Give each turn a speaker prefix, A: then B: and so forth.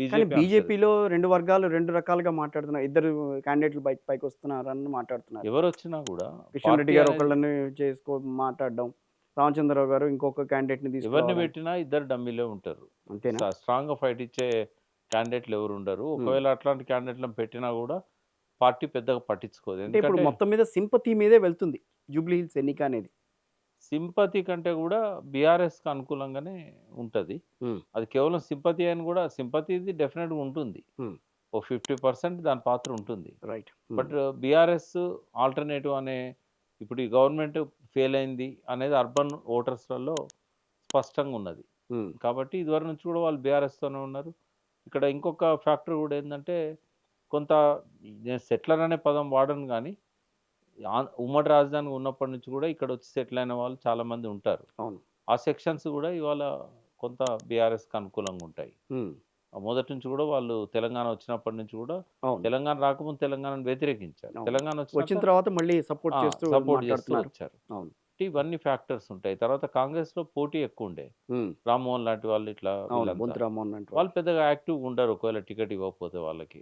A: కానీ
B: బీజేపీ అంటది.
A: బీజేపీలో 2 వర్గాలు 2 రకాలుగా మాట్లాడుతున్నారు. ఇద్దరు క్యాండిడేట్‌లు పైకొస్తున్నారని మాట్లాడుతున్నారు.
B: ఎవరొచ్చినా గూడా
A: కిషన్ రెడ్డి
B: పార్టీ
A: గారు
B: అనేది
A: ఒకళ్ళని మాట్లాడడం. రామచంద్రరావు గారు ఇంకొక క్యాండిడేట్‌ని
B: ఎవరిని
A: తీసుకురావడం.
B: పెట్టినా ఇద్దరు డమ్మీలే ఉంటారు.
A: అంతేనా?
B: స్ట్రాంగ్‌గా ఫైట్ ఇచ్చే క్యాండిడేట్‌లు ఎవరుండరు.
A: హ్మ్.
B: ఒకవేళ అట్లాంటి క్యాండిడేట్‌లను పెట్టినా గూడా పార్టీ పెద్దగా పట్టించుకోదు.
A: అంటే ఇప్పుడు
B: ఎందుకంటే
A: మొత్తం మీద సింపతి మీదే వెళ్తుంది. జూబ్లీ హిల్స్ ఎన్నిక అనేది.
B: సింపతి కంటే గూడా బీఆర్ఎస్‌కి అనుకూలంగానే ఉంటది.
A: హ్మ్.
B: అది కేవలం సింపతి అని గూడా సింపతిది డెఫినిట్‌గా ఉంటుంది.
A: హ్మ్.
B: ఓ 50% దాని పాత్ర ఉంటుంది.
A: రైట్. హ్మ్.
B: బట్ బీఆర్ఎస్ ఆల్టర్‌నేటివ్ అనే ఇప్పుడు ఈ గవర్నమెంట్ ఫెయిల్ అయింది అనేది అర్బన్ ఓటర్స్‌లలో స్పష్టంగా ఉన్నది.
A: హ్మ్.
B: కాబట్టి ఇదివరకు నుంచి కూడా వాళ్ళు బీఆర్ఎస్‌తోనే ఉన్నారు. ఇక్కడ ఇంకొక ఫ్యాక్టర్ గూడా ఏందంటే, కొంత నేను సెటిలర్ అనే పదం వాడను గానీ, ఉమ్మడి రాజధాని ఉన్నప్పటి నుంచి గూడా ఇక్కడొచ్చి సెటిల్ అయిన వాళ్ళు చాలామంది ఉంటారు.
A: అవును.
B: ఆ సెక్షన్స్ గూడా ఇవాళ కొంత బీఆర్ఎస్‌కి అనుకూలంగా ఉంటాయి.
A: హ్మ్.
B: మొదటి నుంచి గూడా వాళ్ళు తెలంగాణ వచ్చినప్పటి నుంచి గూడా
A: అవును.
B: తెలంగాణ రాకముందు తెలంగాణను వ్యతిరేకించారు.
A: అవును.
B: తెలంగాణ వచ్చినాక
A: వచ్చిన తర్వాత మళ్ళీ సపోర్ట్
B: ఆ!
A: చేస్తూ
B: సపోర్ట్ జేస్తూ
A: మాట్లాడుతున్నారు.
B: వచ్చారు.
A: అవును.
B: ఇవన్నీ ఫ్యాక్టర్స్ ఉంటాయి. తర్వాత కాంగ్రెస్‌లో పోటీ ఎక్కువుండే.
A: హ్మ్.
B: రామ్మోహన్ లాంటి వాళ్ళు ఇట్లా
A: అవును.
B: వీళ్ళంతా.
A: బొంతు రామ్మోహన్ లాంటి
B: వాళ్ళు
A: వాళ్ళు.
B: పెద్దగా యాక్టివ్‌గా ఉండరు ఒకవేళ టికెట్ ఇవ్వకపోతే వాళ్ళకి.